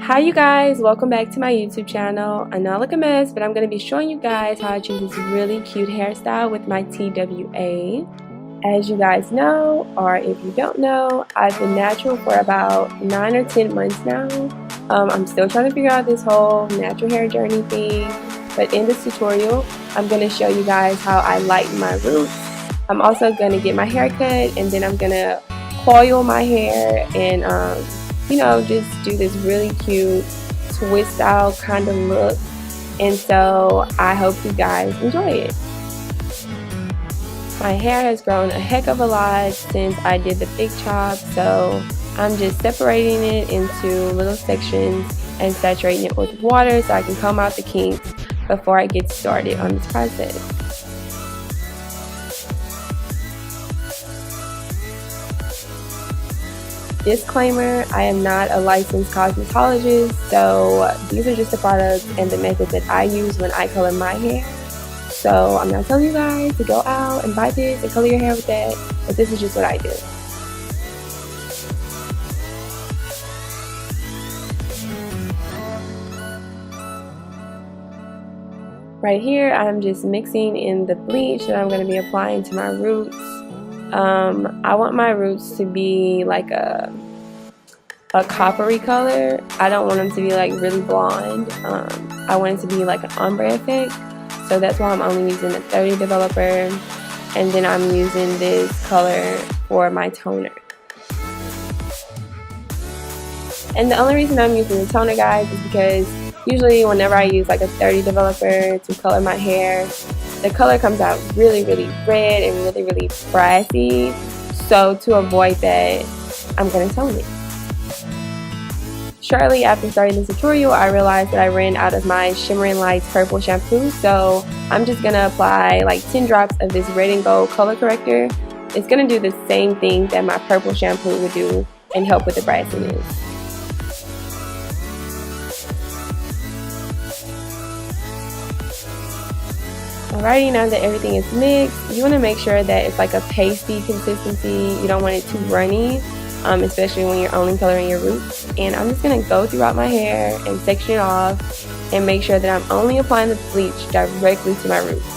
Hi you guys, welcome back to my YouTube channel. I know I look a mess, but I'm going to be showing you guys how I choose this really cute hairstyle with my TWA. As you guys know, or if you don't know, I've been natural for about 9 or 10 months now. I'm still trying to figure out this whole natural hair journey thing, but in this tutorial, I'm going to show you guys how I lighten my roots. I'm also going to get my hair cut, and then I'm going to coil my hair and you know, just do this really cute twist out kind of look. And so I hope you guys enjoy it. My hair has grown a heck of a lot since I did the big chop, so I'm just separating it into little sections and saturating it with water so I can comb out the kinks before I get started on this process. Disclaimer, I am not a licensed cosmetologist, so these are just the products and the methods that I use when I color my hair. So I'm not telling you guys to go out and buy this and color your hair with that, but this is just what I do. Right here, I'm just mixing in the bleach that I'm going to be applying to my roots. I want my roots to be like a coppery color. I don't want them to be like really blonde. I want it to be like an ombre effect. So that's why I'm only using the 30 developer, and then I'm using this color for my toner. And the only reason I'm using the toner, guys, is because usually whenever I use like a 30 developer to color my hair, the color comes out really, really red and really, really brassy. So to avoid that, I'm going to tone it. Shortly after starting this tutorial, I realized that I ran out of my Shimmering Lights purple shampoo. So I'm just going to apply like 10 drops of this red and gold color corrector. It's going to do the same thing that my purple shampoo would do and help with the brassiness. Alrighty, now that everything is mixed, you want to make sure that it's like a pasty consistency. You don't want it too runny, especially when you're only coloring your roots. And I'm just going to go throughout my hair and section it off and make sure that I'm only applying the bleach directly to my roots.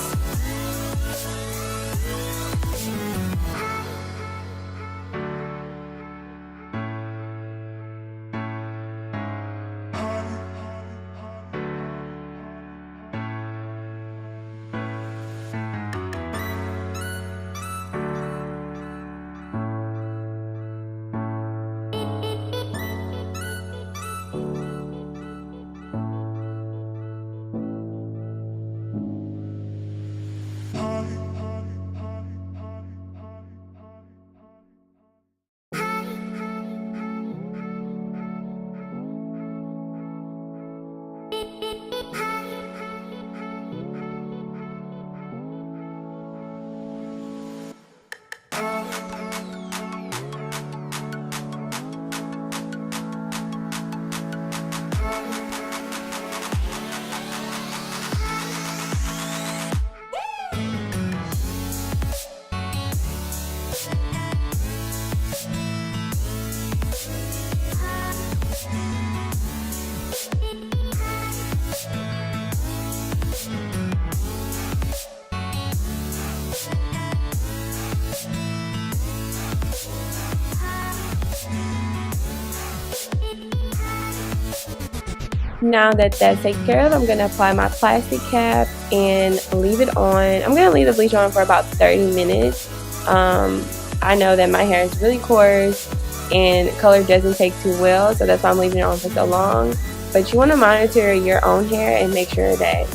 Now that that's taken care of, I'm going to apply my plastic cap and leave it on. I'm going to leave the bleach on for about 30 minutes. I know that my hair is really coarse and color doesn't take too well, so that's why I'm leaving it on for so long. But you want to monitor your own hair and make sure that,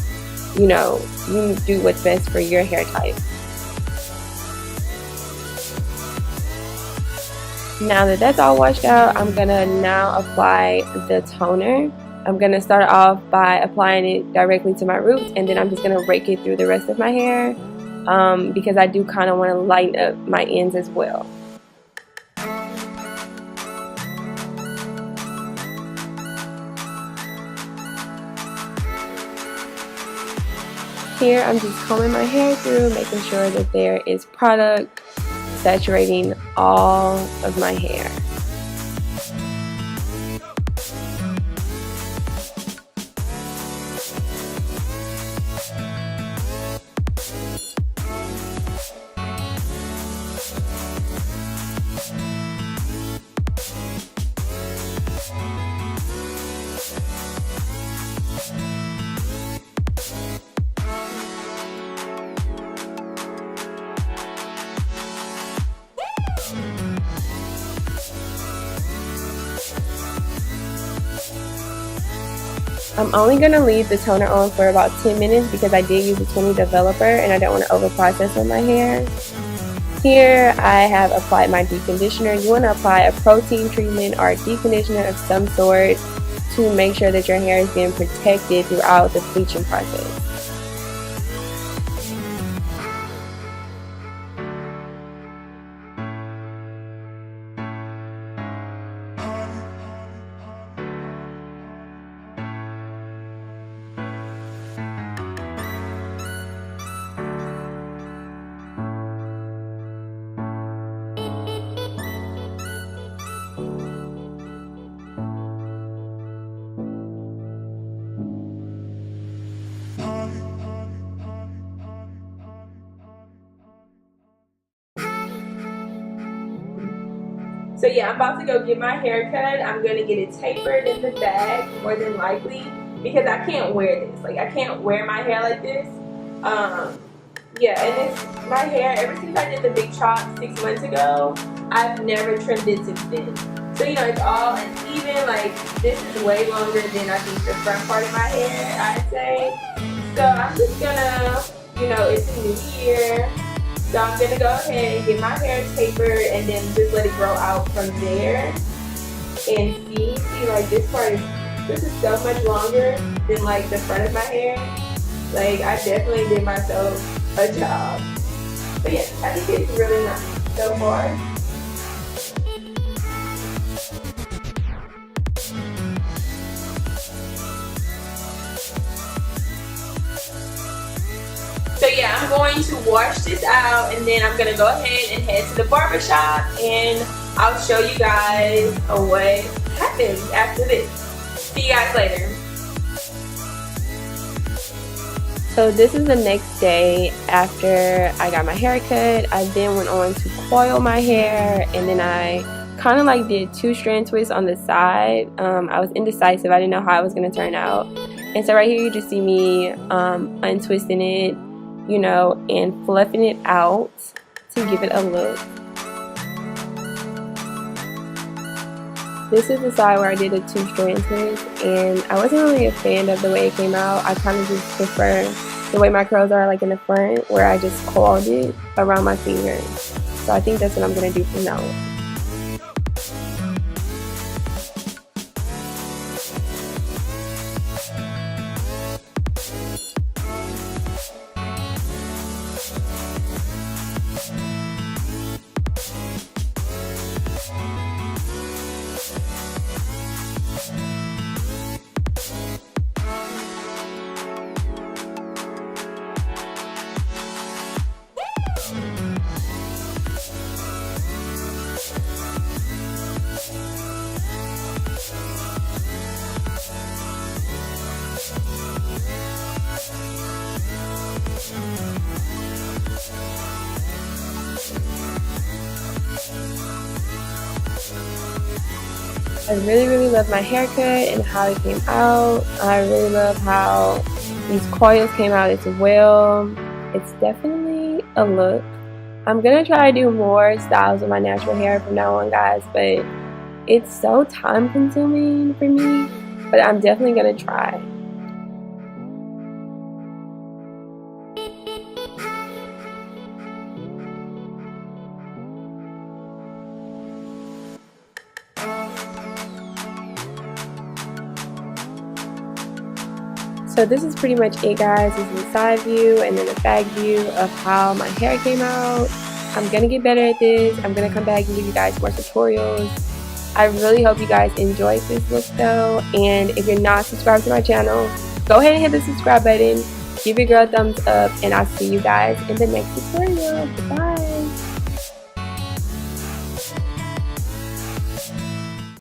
you know, you do what's best for your hair type. Now that that's all washed out, I'm going to now apply the toner. I'm going to start off by applying it directly to my roots, and then I'm just going to rake it through the rest of my hair because I do kind of want to lighten up my ends as well. Here I'm just combing my hair through, making sure that there is product saturating all of my hair. I'm only going to leave the toner on for about 10 minutes because I did use a 20 developer and I don't want to over process on my hair. Here I have applied my deep conditioner. You want to apply a protein treatment or a deep conditioner of some sort to make sure that your hair is being protected throughout the bleaching process. So yeah, I'm about to go get my hair cut. I'm going to get it tapered in the back, more than likely, because I can't wear this. Like, I can't wear my hair like this. Yeah, and it's my hair, ever since I did the big chop 6 months ago, I've never trimmed it since then. So, you know, it's all uneven. Like, this is way longer than I think the front part of my hair, I'd say. So I'm just gonna, you know, it's a new year. So I'm going to go ahead and get my hair tapered and then just let it grow out from there. And see, like this part this is so much longer than like the front of my hair. Like I definitely did myself a job. But yeah, I think it's really nice so far. So yeah, I'm going to wash this out and then I'm going to go ahead and head to the barber shop and I'll show you guys what happens after this. See you guys later. So this is the next day after I got my hair cut. I then went on to coil my hair and then I kind of like did 2 strand twists on the side. I was indecisive. I didn't know how it was going to turn out. And so right here you just see me untwisting it, you know, and fluffing it out to give it a look. This is the side where I did a 2 strand twist and I wasn't really a fan of the way it came out. I kind of just prefer the way my curls are like in the front where I just coiled it around my fingers. So I think that's what I'm going to do from now on. I really love my haircut and how it came out. I really love how these coils came out as well. It's definitely a look. I'm gonna try to do more styles with my natural hair from now on, guys, but it's so time consuming for me, but I'm definitely gonna try. So this is pretty much it, guys. This is the side view and then the back view of how my hair came out. I'm gonna get better at this. I'm gonna come back and give you guys more tutorials. I really hope you guys enjoyed this look though, and if you're not subscribed to my channel, go ahead and hit the subscribe button, give your girl a thumbs up, and I'll see you guys in the next tutorial. Bye.